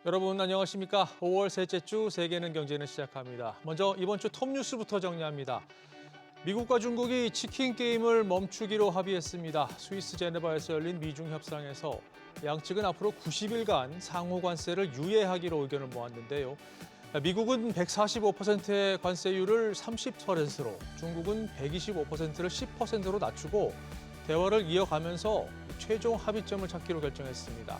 여러분 안녕하십니까? 5월 셋째 주 세계는 경제는 시작합니다. 먼저 이번 주 톱 뉴스부터 정리합니다. 미국과 중국이 치킨 게임을 멈추기로 합의했습니다. 스위스 제네바에서 열린 미중 협상에서 양측은 앞으로 90일간 상호 관세를 유예하기로 의견을 모았는데요. 미국은 145%의 관세율을 30%로, 중국은 125%를 10%로 낮추고 대화를 이어가면서 최종 합의점을 찾기로 결정했습니다.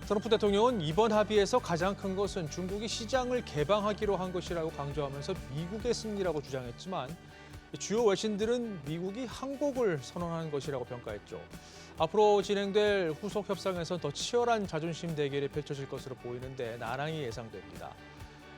트럼프 대통령은 이번 합의에서 가장 큰 것은 중국이 시장을 개방하기로 한 것이라고 강조하면서 미국의 승리라고 주장했지만 주요 외신들은 미국이 항복을 선언한 것이라고 평가했죠. 앞으로 진행될 후속 협상에서 더 치열한 자존심 대결이 펼쳐질 것으로 보이는데 난항이 예상됩니다.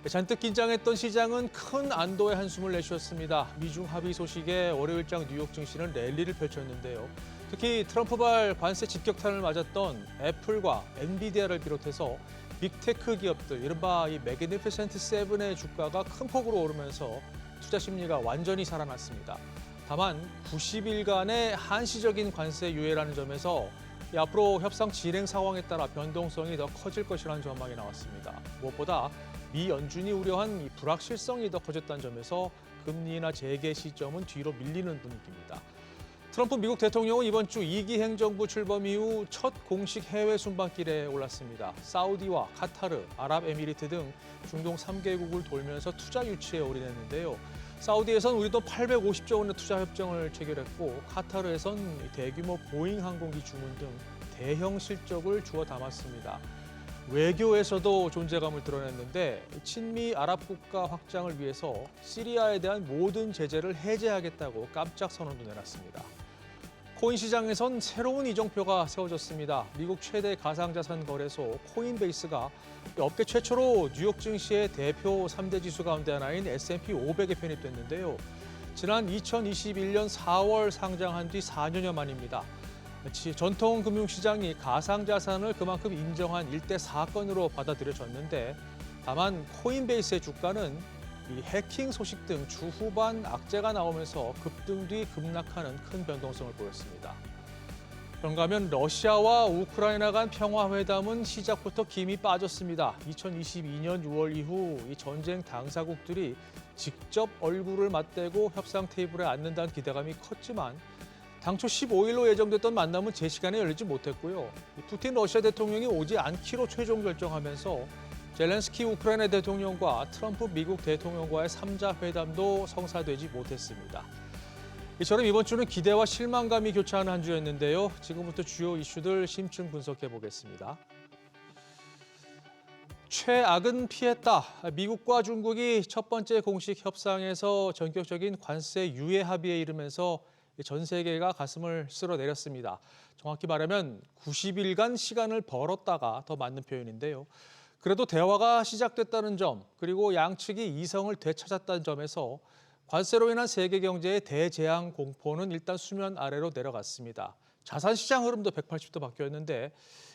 잔뜩 긴장했던 시장은 큰 안도의 한숨을 내쉬었습니다. 미중 합의 소식에 월요일장 뉴욕 증시는 랠리를 펼쳤는데요. 특히 트럼프발 관세 직격탄을 맞았던 애플과 엔비디아를 비롯해서 빅테크 기업들, 이른바 이 매그니피센트 세븐의 주가가 큰 폭으로 오르면서 투자 심리가 완전히 살아났습니다. 다만 90일간의 한시적인 관세 유예라는 점에서 앞으로 협상 진행 상황에 따라 변동성이 더 커질 것이라는 전망이 나왔습니다. 무엇보다 미 연준이 우려한 이 불확실성이 더 커졌다는 점에서 금리나 재개 시점은 뒤로 밀리는 분위기입니다. 트럼프 미국 대통령은 이번 주 2기 행정부 출범 이후 첫 공식 해외 순방길에 올랐습니다. 사우디와 카타르, 아랍에미리트 등 중동 3개국을 돌면서 투자 유치에 올인했는데요. 사우디에선 우리 돈 850조 원의 투자 협정을 체결했고 카타르에선 대규모 보잉 항공기 주문 등 대형 실적을 주워 담았습니다. 외교에서도 존재감을 드러냈는데 친미 아랍 국가 확장을 위해서 시리아에 대한 모든 제재를 해제하겠다고 깜짝 선언도 내놨습니다. 코인 시장에선 새로운 이정표가 세워졌습니다. 미국 최대 가상자산 거래소 코인베이스가 업계 최초로 뉴욕 증시의 대표 3대 지수 가운데 하나인 S&P 500에 편입됐는데요. 지난 2021년 4월 상장한 뒤 4년여 만입니다. 전통 금융시장이 가상자산을 그만큼 인정한 일대 사건으로 받아들여졌는데 다만 코인베이스의 주가는 이 해킹 소식 등 주 후반 악재가 나오면서 급등 뒤 급락하는 큰 변동성을 보였습니다. 그런가 하면 러시아와 우크라이나 간 평화회담은 시작부터 김이 빠졌습니다. 2022년 6월 이후 이 전쟁 당사국들이 직접 얼굴을 맞대고 협상 테이블에 앉는다는 기대감이 컸지만 당초 15일로 예정됐던 만남은 제 시간에 열리지 못했고요. 푸틴 러시아 대통령이 오지 않기로 최종 결정하면서 젤렌스키 우크라이나 대통령과 트럼프 미국 대통령과의 3자 회담도 성사되지 못했습니다. 이처럼 이번 주는 기대와 실망감이 교차하는 한 주였는데요. 지금부터 주요 이슈들 심층 분석해 보겠습니다. 최악은 피했다. 미국과 중국이 첫 번째 공식 협상에서 전격적인 관세 유예 합의에 이르면서 전 세계가 가슴을 쓸어내렸습니다. 정확히 말하면 90일간 시간을 벌었다가 더 맞는 표현인데요. 그래도 대화가 시작됐다는 점, 그리고 양측이 이성을 되찾았다는 점에서 관세로 인한 세계 경제의 대재앙 공포는 일단 수면 아래로 내려갔습니다. 자산 시장 흐름도 180도 바뀌었는데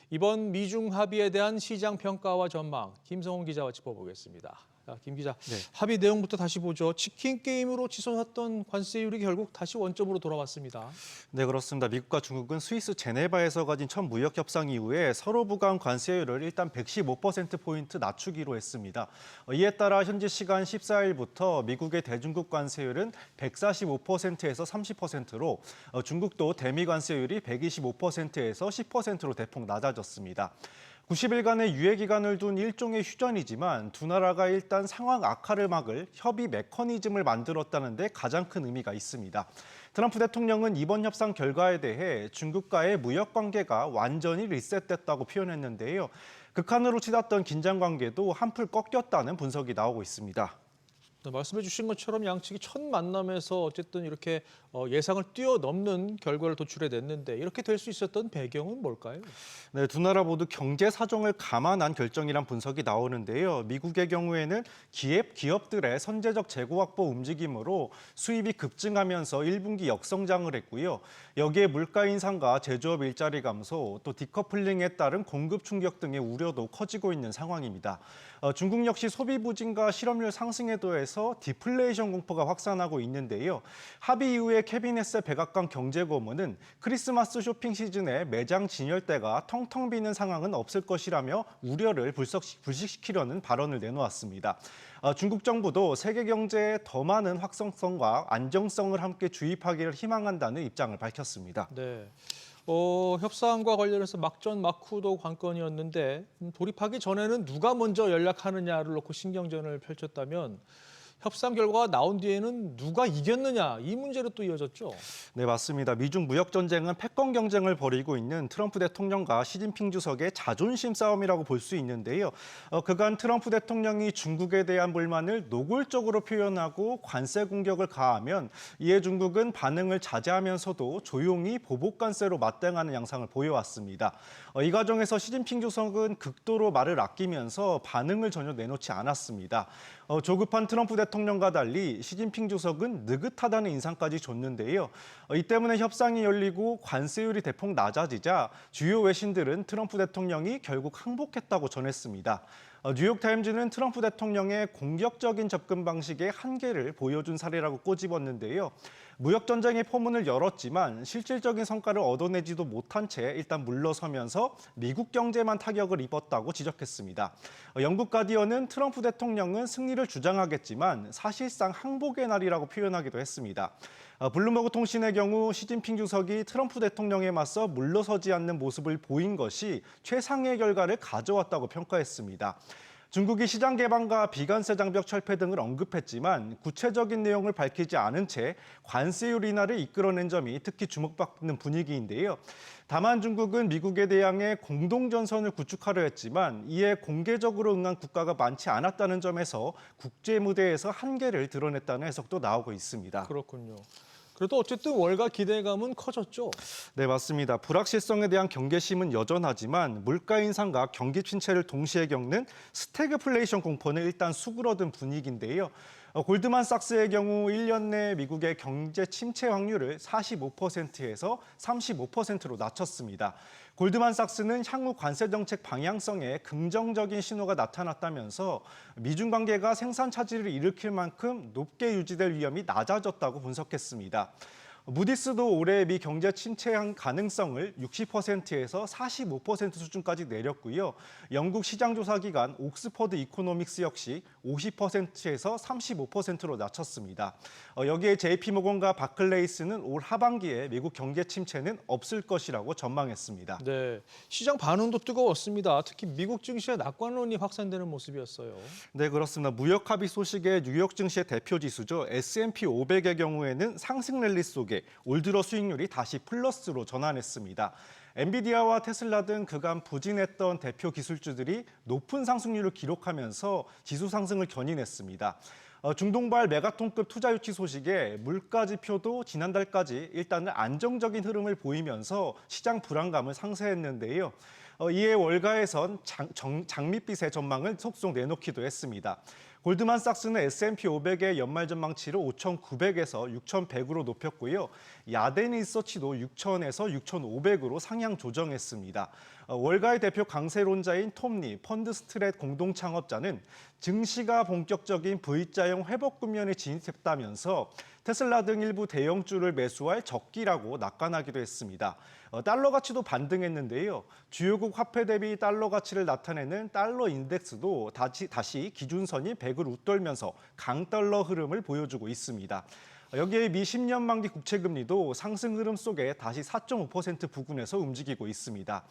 이번 미중 합의에 대한 시장 평가와 전망, 김성훈 기자와 짚어보겠습니다. 김 기자, 네. 합의 내용부터 다시 보죠. 치킨 게임으로 치솟았던 관세율이 결국 다시 원점으로 돌아왔습니다. 네, 그렇습니다. 미국과 중국은 스위스 제네바에서 가진 첫 무역 협상 이후에 서로 부과한 관세율을 일단 115%포인트 낮추기로 했습니다. 이에 따라 현지 시간 14일부터 미국의 대중국 관세율은 145%에서 30%로 중국도 대미 관세율이 125%에서 10%로 대폭 낮아졌습니다. 90일간의 유예 기간을 둔 일종의 휴전이지만 두 나라가 일단 상황 악화를 막을 협의 메커니즘을 만들었다는 데 가장 큰 의미가 있습니다. 트럼프 대통령은 이번 협상 결과에 대해 중국과의 무역 관계가 완전히 리셋됐다고 표현했는데요. 극한으로 치닫던 긴장 관계도 한풀 꺾였다는 분석이 나오고 있습니다. 말씀해 주신 것처럼 양측이 첫 만남에서 어쨌든 이렇게 예상을 뛰어넘는 결과를 도출해냈는데 이렇게 될 수 있었던 배경은 뭘까요? 네, 두 나라 모두 경제 사정을 감안한 결정이란 분석이 나오는데요. 미국의 경우에는 기업들의 선제적 재고 확보 움직임으로 수입이 급증하면서 1분기 역성장을 했고요. 여기에 물가 인상과 제조업 일자리 감소, 또 디커플링에 따른 공급 충격 등의 우려도 커지고 있는 상황입니다. 중국 역시 소비 부진과 실업률 상승에 더해서 하면서 디플레이션 공포가 확산하고 있는데요. 합의 이후에 캐비넷의 백악관 경제고문은 크리스마스 쇼핑 시즌에 매장 진열대가 텅텅 비는 상황은 없을 것이라며 우려를 불식시키려는 발언을 내놓았습니다. 중국 정부도 세계 경제에 더 많은 확성성과 안정성을 함께 주입하기를 희망한다는 입장을 밝혔습니다. 네. 협상과 관련해서 막전 막후도 관건이었는데 돌입하기 전에는 누가 먼저 연락하느냐를 놓고 신경전을 펼쳤다면 협상 결과가 나온 뒤에는 누가 이겼느냐 이 문제로 또 이어졌죠. 네, 맞습니다. 미중 무역 전쟁은 패권 경쟁을 벌이고 있는 트럼프 대통령과 시진핑 주석의 자존심 싸움이라고 볼 수 있는데요. 그간 트럼프 대통령이 중국에 대한 불만을 노골적으로 표현하고 관세 공격을 가하면 이에 중국은 반응을 자제하면서도 조용히 보복 관세로 맞대응하는 양상을 보여왔습니다. 이 과정에서 시진핑 주석은 극도로 말을 아끼면서 반응을 전혀 내놓지 않았습니다. 조급한 트럼프 대통령과 달리 시진핑 주석은 느긋하다는 인상까지 줬는데요. 이 때문에 협상이 열리고 관세율이 대폭 낮아지자 주요 외신들은 트럼프 대통령이 결국 항복했다고 전했습니다. 뉴욕타임즈는 트럼프 대통령의 공격적인 접근 방식의 한계를 보여준 사례라고 꼬집었는데요. 무역 전쟁의 포문을 열었지만 실질적인 성과를 얻어내지도 못한 채 일단 물러서면서 미국 경제만 타격을 입었다고 지적했습니다. 영국 가디언은 트럼프 대통령은 승리를 주장하겠지만 사실상 항복의 날이라고 표현하기도 했습니다. 블룸버그 통신의 경우 시진핑 주석이 트럼프 대통령에 맞서 물러서지 않는 모습을 보인 것이 최상의 결과를 가져왔다고 평가했습니다. 중국이 시장 개방과 비관세 장벽 철폐 등을 언급했지만 구체적인 내용을 밝히지 않은 채 관세율 인하를 이끌어낸 점이 특히 주목받는 분위기인데요. 다만 중국은 미국에 대항해 공동전선을 구축하려 했지만 이에 공개적으로 응한 국가가 많지 않았다는 점에서 국제 무대에서 한계를 드러냈다는 해석도 나오고 있습니다. 그렇군요. 그래도 어쨌든 월가 기대감은 커졌죠. 네, 맞습니다. 불확실성에 대한 경계심은 여전하지만 물가 인상과 경기 침체를 동시에 겪는 스태그플레이션 공포는 일단 수그러든 분위기인데요. 골드만삭스의 경우 1년 내 미국의 경제 침체 확률을 45%에서 35%로 낮췄습니다. 골드만삭스는 향후 관세 정책 방향성에 긍정적인 신호가 나타났다면서 미중 관계가 생산 차질을 일으킬 만큼 높게 유지될 위험이 낮아졌다고 분석했습니다. 무디스도 올해 미 경제 침체 가능성을 60%에서 45% 수준까지 내렸고요. 영국 시장조사기관 옥스퍼드 이코노믹스 역시 50%에서 35%로 낮췄습니다. 여기에 JP모건과 바클레이스는 올 하반기에 미국 경제 침체는 없을 것이라고 전망했습니다. 네, 시장 반응도 뜨거웠습니다. 특히 미국 증시의 낙관론이 확산되는 모습이었어요. 네, 그렇습니다. 무역 합의 소식에 뉴욕 증시의 대표 지수죠. S&P 500의 경우에는 상승 랠리 속에 올 들어 수익률이 다시 플러스로 전환했습니다. 엔비디아와 테슬라 등 그간 부진했던 대표 기술주들이 높은 상승률을 기록하면서 지수 상승을 견인했습니다. 중동발 메가톤급 투자 유치 소식에 물가 지표도 지난달까지 일단은 안정적인 흐름을 보이면서 시장 불안감을 상쇄했는데요. 이에 월가에선 장밋빛의 전망을 속속 내놓기도 했습니다. 골드만삭스는 S&P 500의 연말 전망치를 5,900에서 6,100으로 높였고요. 야덴 리서치도 6,000에서 6,500으로 상향 조정했습니다. 월가의 대표 강세론자인 톰리 펀드 스트랩 공동 창업자는 증시가 본격적인 V자형 회복 국면에 진입했다면서 테슬라 등 일부 대형주를 매수할 적기라고 낙관하기도 했습니다. 달러 가치도 반등했는데요. 주요국 화폐 대비 달러 가치를 나타내는 달러 인덱스도 다시 기준선인 100을 웃돌면서 강달러 흐름을 보여주고 있습니다. 여기에 미 10년 만기 국채금리도 상승 흐름 속에 다시 4.5% 부근에서 움직이고 있습니다.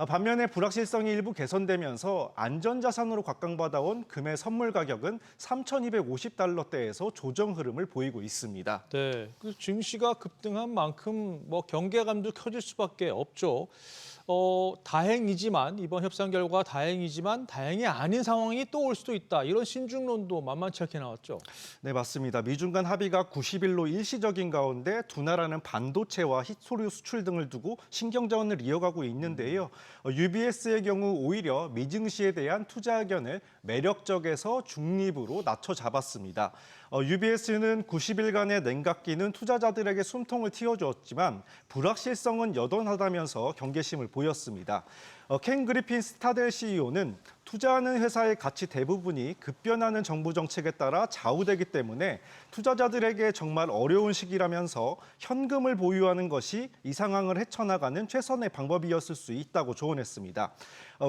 반면에 불확실성이 일부 개선되면서 안전자산으로 각광받아온 금의 선물 가격은 3,250달러대에서 조정 흐름을 보이고 있습니다. 네, 그 증시가 급등한 만큼 경계감도 켜질 수밖에 없죠. 다행이지만 이번 협상 결과 다행이지만 다행이 아닌 상황이 또 올 수도 있다. 이런 신중론도 만만치 않게 나왔죠. 네, 맞습니다. 미중 간 합의가 90일로 일시적인 가운데 두 나라는 반도체와 히토류 수출 등을 두고 신경전을 이어가고 있는데요. UBS의 경우 오히려 미증시에 대한 투자 의견을 매력적에서 중립으로 낮춰 잡았습니다. UBS는 90일간의 냉각기는 투자자들에게 숨통을 틔워주었지만 불확실성은 여전하다면서 경계심을 보였습니다. 보였습니다. 켄 그리핀 스타델 CEO는 투자하는 회사의 가치 대부분이 급변하는 정부 정책에 따라 좌우되기 때문에 투자자들에게 정말 어려운 시기라면서 현금을 보유하는 것이 이 상황을 헤쳐나가는 최선의 방법이었을 수 있다고 조언했습니다.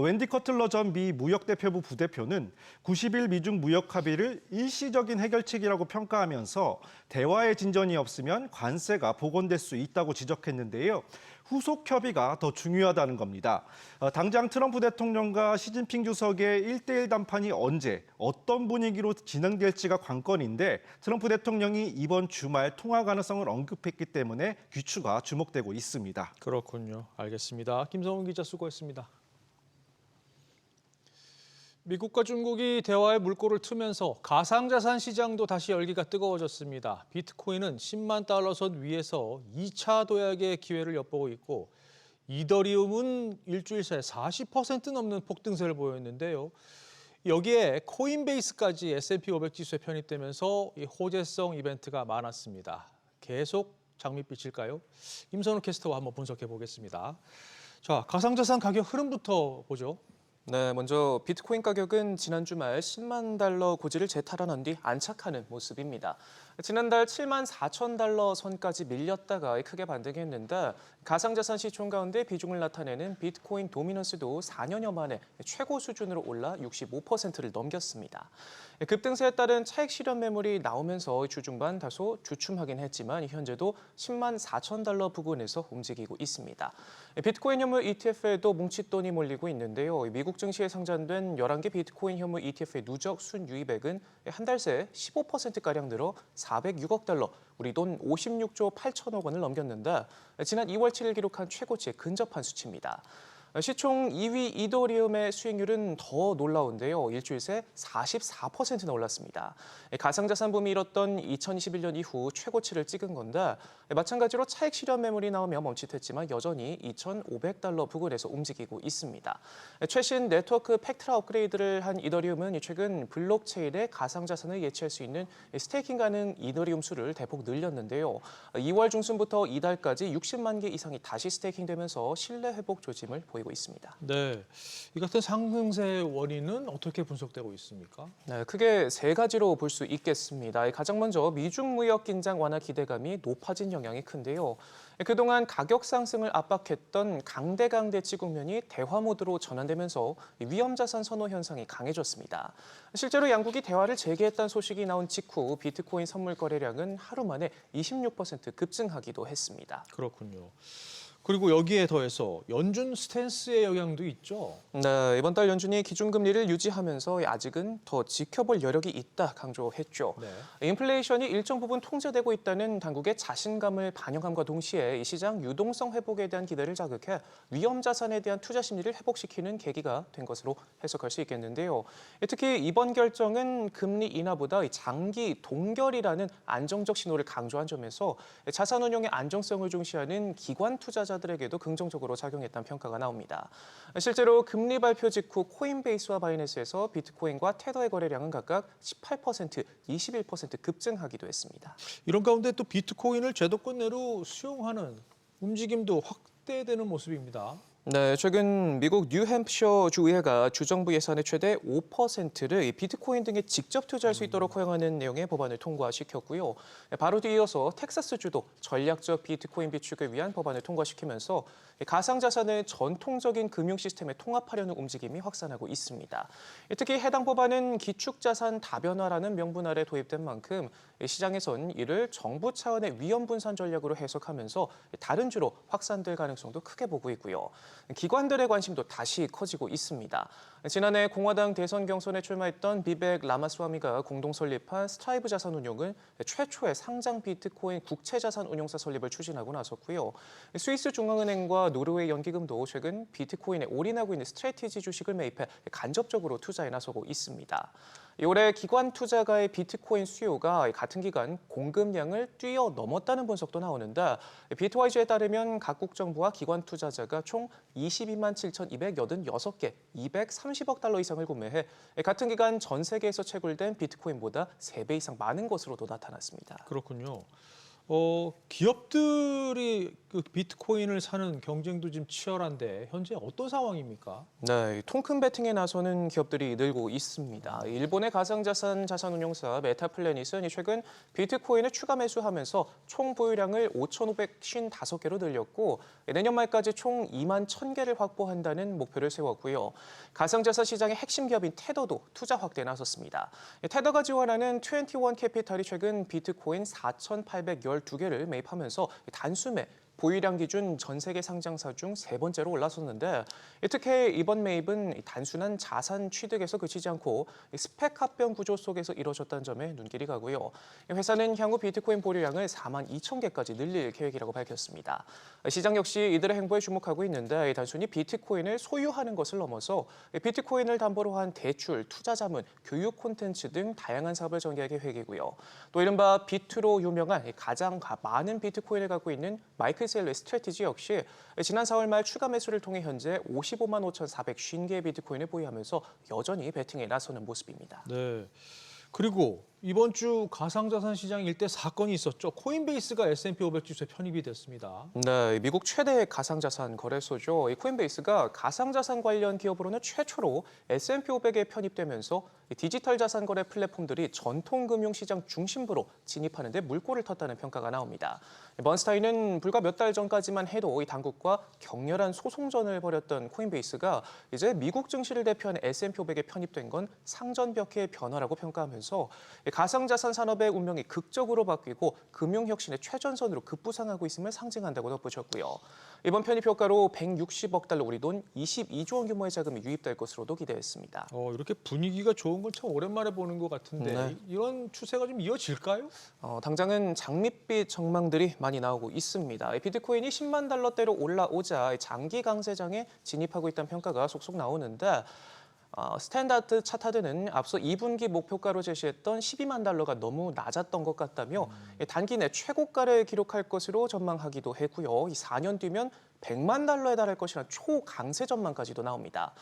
웬디 커틀러 전 미 무역대표부 부대표는 90일 미중 무역 합의를 일시적인 해결책이라고 평가하면서 대화의 진전이 없으면 관세가 복원될 수 있다고 지적했는데요. 후속 협의가 더 중요하다는 겁니다. 당장 트럼프 대통령과 시진핑 주석의 1대1 담판이 언제, 어떤 분위기로 진행될지가 관건인데 트럼프 대통령이 이번 주말 통화 가능성을 언급했기 때문에 귀추가 주목되고 있습니다. 그렇군요. 알겠습니다. 김성훈 기자 수고했습니다. 미국과 중국이 대화의 물꼬를 트면서 가상자산 시장도 다시 열기가 뜨거워졌습니다. 비트코인은 10만 달러 선 위에서 2차 도약의 기회를 엿보고 있고 이더리움은 일주일 새 40% 넘는 폭등세를 보였는데요. 여기에 코인베이스까지 S&P 500 지수에 편입되면서 이 호재성 이벤트가 많았습니다. 계속 장밋빛일까요? 임선우 캐스터와 한번 분석해 보겠습니다. 자, 가상자산 가격 흐름부터 보죠. 네, 먼저 비트코인 가격은 지난 주말 10만 달러 고지를 재탈환한 뒤 안착하는 모습입니다. 지난달 7만 4천 달러 선까지 밀렸다가 크게 반등했는데 가상자산 시총 가운데 비중을 나타내는 비트코인 도미넌스도 4년여 만에 최고 수준으로 올라 65%를 넘겼습니다. 급등세에 따른 차익 실현 매물이 나오면서 주 중반 다소 주춤하긴 했지만 현재도 10만 4천 달러 부근에서 움직이고 있습니다. 비트코인 현물 ETF에도 뭉칫돈이 몰리고 있는데요. 미국 증시에 상장된 11개 비트코인 현물 ETF의 누적 순유입액은 한 달 새 15%가량 늘어 406억 달러, 우리 돈 56조 8천억 원을 넘겼는데 지난 2월 7일 기록한 최고치에 근접한 수치입니다. 시총 2위 이더리움의 수익률은 더 놀라운데요. 일주일 새 44%나 올랐습니다. 가상자산 붐이 일었던 2021년 이후 최고치를 찍은 건데 마찬가지로 차익 실현 매물이 나오며 멈칫했지만 여전히 2,500달러 부근에서 움직이고 있습니다. 최신 네트워크 팩트라 업그레이드를 한 이더리움은 최근 블록체인의 가상자산을 예치할 수 있는 스테이킹 가능 이더리움 수를 대폭 늘렸는데요. 2월 중순부터 이달까지 60만 개 이상이 다시 스테이킹되면서 신뢰 회복 조짐을 보이고 있습니다. 네, 이 같은 상승세의 원인은 어떻게 분석되고 있습니까? 네, 크게 세 가지로 볼 수 있겠습니다. 가장 먼저 미중 무역 긴장 완화 기대감이 높아진 영향이 큰데요. 그동안 가격 상승을 압박했던 강대강대치 국면이 대화 모드로 전환되면서 위험 자산 선호 현상이 강해졌습니다. 실제로 양국이 대화를 재개했다는 소식이 나온 직후 비트코인 선물 거래량은 하루 만에 26% 급증하기도 했습니다. 그렇군요. 그리고 여기에 더해서 연준 스탠스의 영향도 있죠. 네, 이번 달 연준이 기준금리를 유지하면서 아직은 더 지켜볼 여력이 있다 강조했죠. 네. 인플레이션이 일정 부분 통제되고 있다는 당국의 자신감을 반영함과 동시에 이 시장 유동성 회복에 대한 기대를 자극해 위험 자산에 대한 투자 심리를 회복시키는 계기가 된 것으로 해석할 수 있겠는데요. 특히 이번 결정은 금리 인하보다 장기 동결이라는 안정적 신호를 강조한 점에서 자산 운용의 안정성을 중시하는 기관 투자자들에게도 긍정적으로 작용했다는 평가가 나옵니다. 실제로 금리 발표 직후 코인베이스와 바이낸스에서 비트코인과 테더의 거래량은 각각 18%, 21% 급증하기도 했습니다. 이런 가운데 또 비트코인을 제도권 내로 수용하는 움직임도 확대되는 모습입니다. 네, 최근 미국 뉴햄프셔 주의회가 주정부 예산의 최대 5%를 비트코인 등에 직접 투자할 수 있도록 허용하는 내용의 법안을 통과시켰고요. 바로 뒤이어서 텍사스주도 전략적 비트코인 비축을 위한 법안을 통과시키면서 가상자산을 전통적인 금융 시스템에 통합하려는 움직임이 확산하고 있습니다. 특히 해당 법안은 기축자산 다변화라는 명분 아래 도입된 만큼 시장에선 이를 정부 차원의 위험 분산 전략으로 해석하면서 다른 주로 확산될 가능성도 크게 보고 있고요. 기관들의 관심도 다시 커지고 있습니다. 지난해 공화당 대선 경선에 출마했던 비벡 라마스와미가 공동 설립한 스트라이브 자산운용은 최초의 상장 비트코인 국채자산 운용사 설립을 추진하고 나섰고요. 스위스 중앙은행과 노르웨이 연기금도 최근 비트코인에 올인하고 있는 스트래티지 주식을 매입해 간접적으로 투자에 나서고 있습니다. 올해 기관 투자가의 비트코인 수요가 같은 기간 공급량을 뛰어넘었다는 분석도 나오는데 비트와이즈에 따르면 각국 정부와 기관 투자자가 총 22만 7,286개, 230억 달러 이상을 구매해 같은 기간 전 세계에서 채굴된 비트코인보다 3배 이상 많은 것으로도 나타났습니다. 그렇군요. 기업들이 그 비트코인을 사는 경쟁도 지금 치열한데 현재 어떤 상황입니까? 네, 통큰 베팅에 나서는 기업들이 늘고 있습니다. 일본의 가상자산 자산운용사 메타플래닛은 최근 비트코인을 추가 매수하면서 총 보유량을 5,555개로 늘렸고 내년 말까지 총 2만 1,000개를 확보한다는 목표를 세웠고요. 가상자산 시장의 핵심 기업인 테더도 투자 확대에 나섰습니다. 테더가 지원하는 21 캐피탈이 최근 비트코인 4,812개를 매입하면서 단숨에 보유량 기준 전 세계 상장사 중 세 번째로 올라섰는데 특히 이번 매입은 단순한 자산 취득에서 그치지 않고 스펙 합병 구조 속에서 이루어졌다는 점에 눈길이 가고요. 회사는 향후 비트코인 보유량을 4만 2천 개까지 늘릴 계획이라고 밝혔습니다. 시장 역시 이들의 행보에 주목하고 있는데 단순히 비트코인을 소유하는 것을 넘어서 비트코인을 담보로 한 대출, 투자 자문, 교육 콘텐츠 등 다양한 사업을 전개할 계획이고요. 또 이른바 비트로 유명한 가장 많은 비트코인을 갖고 있는 마이클 셀러의 스트래티지 역시 지난 4월 말 추가 매수를 통해 현재 55만 5,450개의 비트코인을 보유하면서 여전히 배팅에 나서는 모습입니다. 네. 그리고 이번 주 가상자산 시장 일대 사건이 있었죠. 코인베이스가 S&P 500 지수에 편입이 됐습니다. 네, 미국 최대 가상자산 거래소죠. 이 코인베이스가 가상자산 관련 기업으로는 최초로 S&P 500에 편입되면서 디지털 자산 거래 플랫폼들이 전통 금융 시장 중심부로 진입하는 데 물꼬를 텄다는 평가가 나옵니다. 번스타인은 불과 몇 달 전까지만 해도 이 당국과 격렬한 소송전을 벌였던 코인베이스가 이제 미국 증시를 대표하는 S&P 500에 편입된 건 상전벽해의 변화라고 평가하면서 가상자산 산업의 운명이 극적으로 바뀌고 금융혁신의 최전선으로 급부상하고 있음을 상징한다고 덧붙였고요. 이번 편입 효과로 160억 달러 우리 돈 22조 원 규모의 자금이 유입될 것으로도 기대했습니다. 이렇게 분위기가 좋은 건 참 오랜만에 보는 것 같은데 네. 이런 추세가 좀 이어질까요? 당장은 장밋빛 전망들이 많이 나오고 있습니다. 비트코인이 10만 달러대로 올라오자 장기 강세장에 진입하고 있다는 평가가 속속 나오는데 스탠다드 차타드는 앞서 2분기 목표가로 제시했던 12만 달러가 너무 낮았던 것 같다며 단기 내 최고가를 기록할 것으로 전망하기도 했고요. 4년 뒤면 100만 달러에 달할 것이라는 초강세 전망까지도 나옵니다.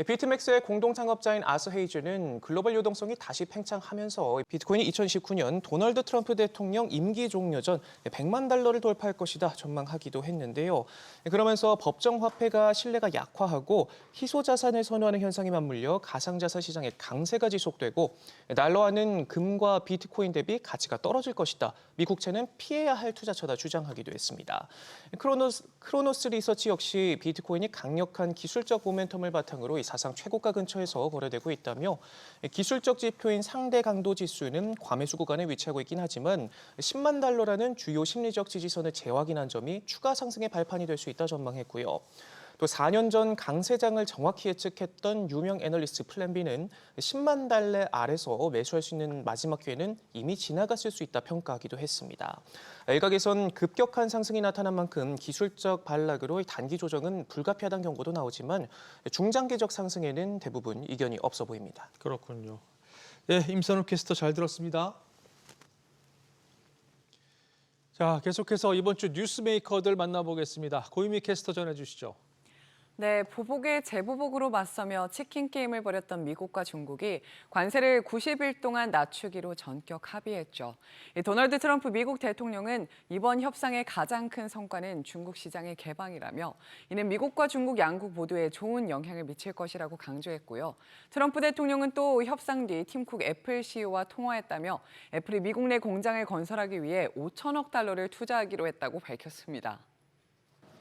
비트맥스의 공동 창업자인 아서 헤이즈는 글로벌 유동성이 다시 팽창하면서 비트코인이 2019년 도널드 트럼프 대통령 임기 종료 전 100만 달러를 돌파할 것이다 전망하기도 했는데요. 그러면서 법정 화폐가 신뢰가 약화하고 희소 자산을 선호하는 현상이 맞물려 가상자산 시장의 강세가 지속되고 달러화는 금과 비트코인 대비 가치가 떨어질 것이다. 미 국채는 피해야 할 투자처다 주장하기도 했습니다. 크로노스 리서치 역시 비트코인이 강력한 기술적 모멘텀을 바탕으로 사상 최고가 근처에서 거래되고 있다며 기술적 지표인 상대 강도 지수는 과매수 구간에 위치하고 있긴 하지만 10만 달러라는 주요 심리적 지지선을 재확인한 점이 추가 상승의 발판이 될 수 있다 전망했고요. 또 4년 전 강세장을 정확히 예측했던 유명 애널리스트 플랜 B는 10만 달러 아래서 매수할 수 있는 마지막 기회는 이미 지나갔을 수 있다 평가하기도 했습니다. 일각에선 급격한 상승이 나타난 만큼 기술적 반락으로 단기 조정은 불가피하다는 경고도 나오지만 중장기적 상승에는 대부분 이견이 없어 보입니다. 그렇군요. 네, 임선욱 캐스터 잘 들었습니다. 자, 계속해서 이번 주 뉴스메이커들 만나보겠습니다. 고유미 캐스터 전해주시죠. 네, 보복에 재보복으로 맞서며 치킨 게임을 벌였던 미국과 중국이 관세를 90일 동안 낮추기로 전격 합의했죠. 도널드 트럼프 미국 대통령은 이번 협상의 가장 큰 성과는 중국 시장의 개방이라며 이는 미국과 중국 양국 모두에 좋은 영향을 미칠 것이라고 강조했고요. 트럼프 대통령은 또 협상 뒤 팀쿡 애플 CEO와 통화했다며 애플이 미국 내 공장을 건설하기 위해 5천억 달러를 투자하기로 했다고 밝혔습니다.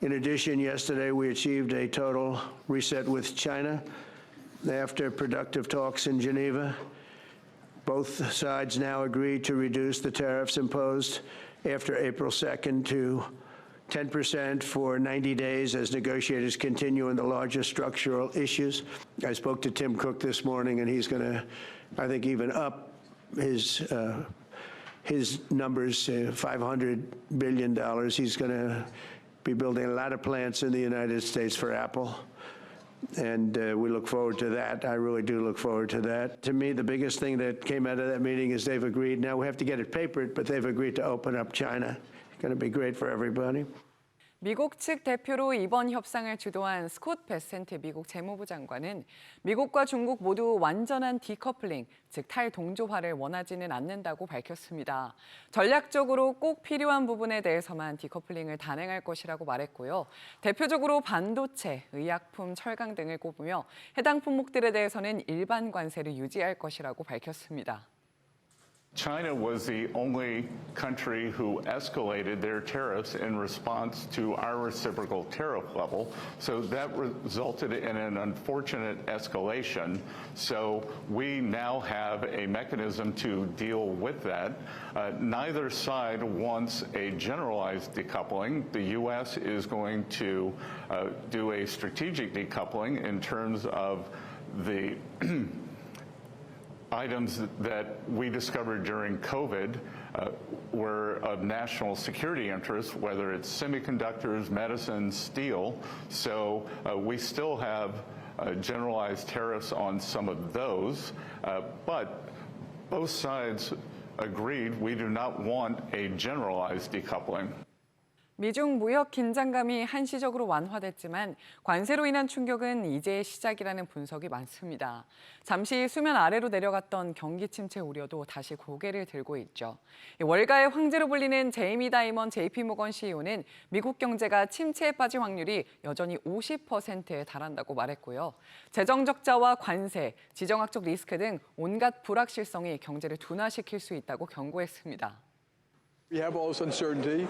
In addition, yesterday we achieved a total reset with China after productive talks in Geneva. Both sides now agreed to reduce the tariffs imposed after April 2nd to 10% for 90 days as negotiators continue on the largest structural issues. I spoke to Tim Cook this morning, and he's going to, I think, even up his numbers, $500 billion. He's going to be building a lot of plants in the United States for Apple. And we look forward to that. I really do look forward to that. To me, the biggest thing that came out of that meeting is they've agreed. Now we have to get it papered, but they've agreed to open up China. It's going to be great for everybody. 미국 측 대표로 이번 협상을 주도한 스콧 베센트 미국 재무부 장관은 미국과 중국 모두 완전한 디커플링, 즉 탈동조화를 원하지는 않는다고 밝혔습니다. 전략적으로 꼭 필요한 부분에 대해서만 디커플링을 단행할 것이라고 말했고요. 대표적으로 반도체, 의약품, 철강 등을 꼽으며 해당 품목들에 대해서는 일반 관세를 유지할 것이라고 밝혔습니다. China was the only country who escalated their tariffs in response to our reciprocal tariff level. So that resulted in an unfortunate escalation. So we now have a mechanism to deal with that. Neither side wants a generalized decoupling. The U.S. is going to do a strategic decoupling in terms of the items that we discovered during COVID were of national security interest, whether it's semiconductors, medicine, steel. So we still have generalized tariffs on some of those, but both sides agreed we do not want a generalized decoupling. 미중 무역 긴장감이 한시적으로 완화됐지만 관세로 인한 충격은 이제 시작이라는 분석이 많습니다. 잠시 수면 아래로 내려갔던 경기 침체 우려도 다시 고개를 들고 있죠. 월가의 황제로 불리는 제이미 다이먼 JP모건 CEO는 미국 경제가 침체에 빠질 확률이 여전히 50%에 달한다고 말했고요. 재정 적자와 관세, 지정학적 리스크 등 온갖 불확실성이 경제를 둔화시킬 수 있다고 경고했습니다. We have all this uncertainty.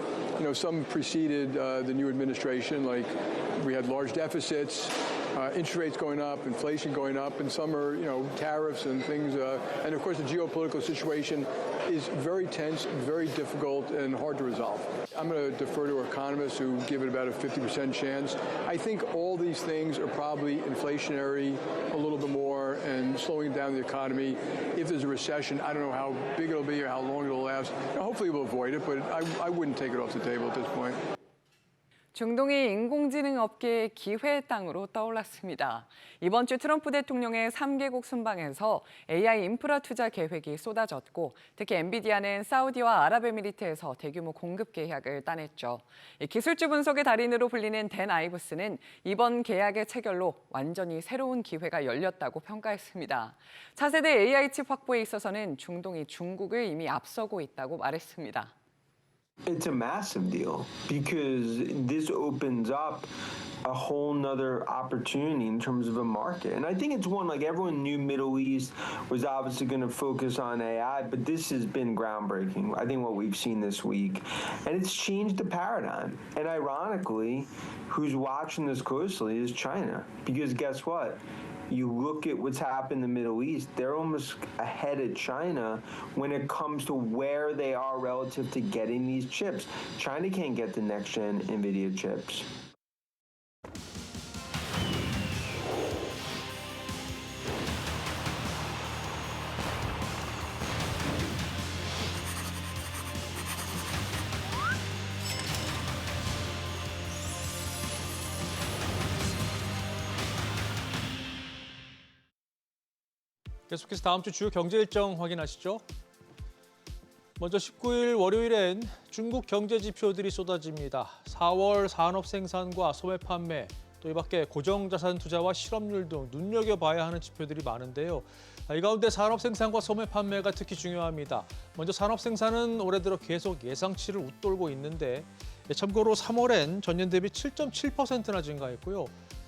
Some preceded the new administration, like we had large deficits, interest rates going up, inflation going up, and some are, tariffs and things. And of course, the geopolitical situation is very tense, very difficult, and hard to resolve. I'm going to defer to economists who give it about a 50% chance. I think all these things are probably inflationary a little bit more and slowing down the economy. If there's a recession, I don't know how big it'll be or how long it'll last. Hopefully we'll avoid it, but I wouldn't take it off the table at this point. 중동이 인공지능 업계의 기회의 땅으로 떠올랐습니다. 이번 주 트럼프 대통령의 3개국 순방에서 AI 인프라 투자 계획이 쏟아졌고 특히 엔비디아는 사우디와 아랍에미리트에서 대규모 공급 계약을 따냈죠. 기술주 분석의 달인으로 불리는 댄 아이브스는 이번 계약의 체결로 완전히 새로운 기회가 열렸다고 평가했습니다. 차세대 AI 칩 확보에 있어서는 중동이 중국을 이미 앞서고 있다고 말했습니다. It's a massive deal because this opens up a whole nother opportunity in terms of a market. And I think it's one, like everyone knew Middle East was obviously going to focus on AI, but this has been groundbreaking, I think, what we've seen this week. And it's changed the paradigm. And ironically, who's watching this closely is China. Because guess what? You look at what's happened in the Middle East, they're almost ahead of China when it comes to where they are relative to getting these chips. China can't get the next-gen NVIDIA chips. 계속해서 다음 주 주요 경제 일정 확인하시죠. 먼저 19일 월요일엔 중국 경제 지표들이 쏟아집니다. 4월 산업 생산과 소매 판매, 또 이 밖에 고정자산 투자와 실업률 등 눈여겨봐야 하는 지표들이 많은데요. 이 가운데 산업 생산과 소매 판매가 특히 중요합니다. 먼저 산업 생산은 올해 들어 계속 예상치를 웃돌고 있는데 참고로 3월엔 전년 대비 7.7%나 증가했고요.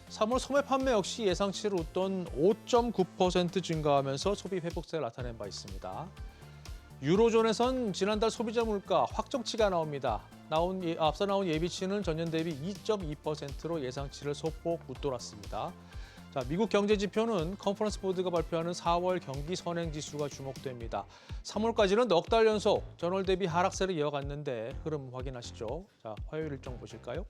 3월 소매 판매 역시 예상치를 웃돈 5.9% 증가하면서 소비 회복세를 나타낸 바 있습니다. 유로존에선 지난달 소비자 물가 확정치가 나옵니다. 앞서 나온 예비치는 전년 대비 2.2%로 예상치를 소폭 웃돌았습니다. 자, 미국 경제 지표는 컨퍼런스 보드가 발표하는 4월 경기 선행 지수가 주목됩니다. 3월까지는 넉 달 연속 전월 대비 하락세를 이어갔는데 흐름 확인하시죠. 자, 화요일 일정 보실까요?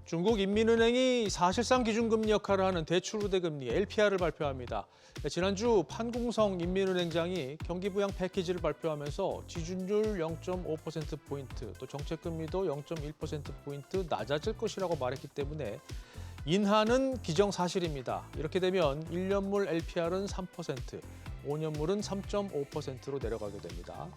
중국 인민은행이 사실상 기준금리 역할을 하는 대출 우대금리 LPR을 발표합니다. 지난주 판공성 인민은행장이 경기부양 패키지를 발표하면서 지준율 0.5%포인트, 또 정책금리도 0.1%포인트 낮아질 것이라고 말했기 때문에 인하는 기정사실입니다. 이렇게 되면 1년물 LPR은 3%, 5년물은 3.5%로 내려가게 됩니다.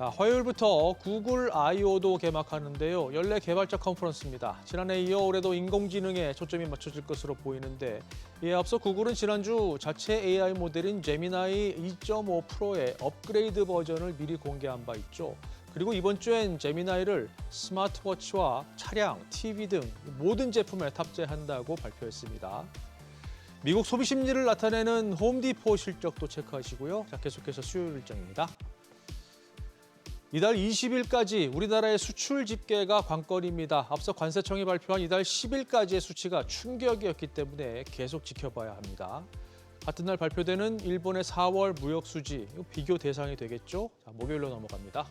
화요일부터 구글 I/O도 개막하는데요. 연례 개발자 컨퍼런스입니다. 지난해 이어 올해도 인공지능에 초점이 맞춰질 것으로 보이는데 이에 앞서 구글은 지난주 자체 AI 모델인 제미나이 2.5 프로의 업그레이드 버전을 미리 공개한 바 있죠. 그리고 이번 주엔 제미나이를 스마트워치와 차량, TV 등 모든 제품에 탑재한다고 발표했습니다. 미국 소비 심리를 나타내는 홈디포 실적도 체크하시고요. 자, 계속해서 수요일 일정입니다. 이달 20일까지 우리나라의 수출 집계가 관건입니다. 앞서 관세청이 발표한 이달 10일까지의 수치가 충격이었기 때문에 계속 지켜봐야 합니다. 같은 날 발표되는 일본의 4월 무역 수지, 비교 대상이 되겠죠? 자, 목요일로 넘어갑니다.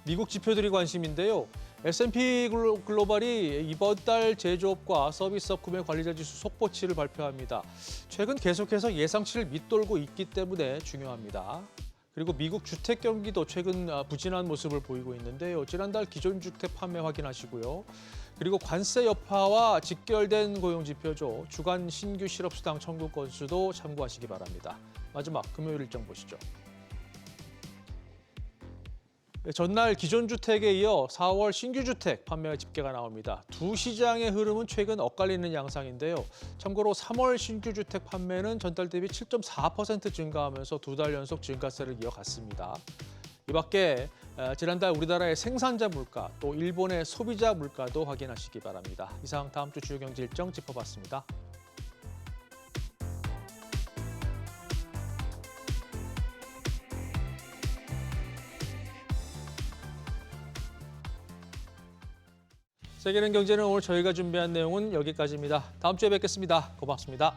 미국 지표들이 관심인데요. S&P 글로벌이 이번 달 제조업과 서비스업 구매 관리자 지수 속보치를 발표합니다. 최근 계속해서 예상치를 밑돌고 있기 때문에 중요합니다. 그리고 미국 주택 경기도 최근 부진한 모습을 보이고 있는데요. 지난달 기존 주택 판매 확인하시고요. 그리고 관세 여파와 직결된 고용 지표죠. 주간 신규 실업수당 청구 건수도 참고하시기 바랍니다. 마지막 금요일 일정 보시죠. 전날 기존 주택에 이어 4월 신규 주택 판매 집계가 나옵니다. 두 시장의 흐름은 최근 엇갈리는 양상인데요. 참고로 3월 신규 주택 판매는 전달 대비 7.4% 증가하면서 두 달 연속 증가세를 이어갔습니다. 이 밖에 지난달 우리나라의 생산자 물가, 또 일본의 소비자 물가도 확인하시기 바랍니다. 이상 다음 주 주요 경제 일정 짚어봤습니다. 세계는 경제는 오늘 저희가 준비한 내용은 여기까지입니다. 다음 주에 뵙겠습니다. 고맙습니다.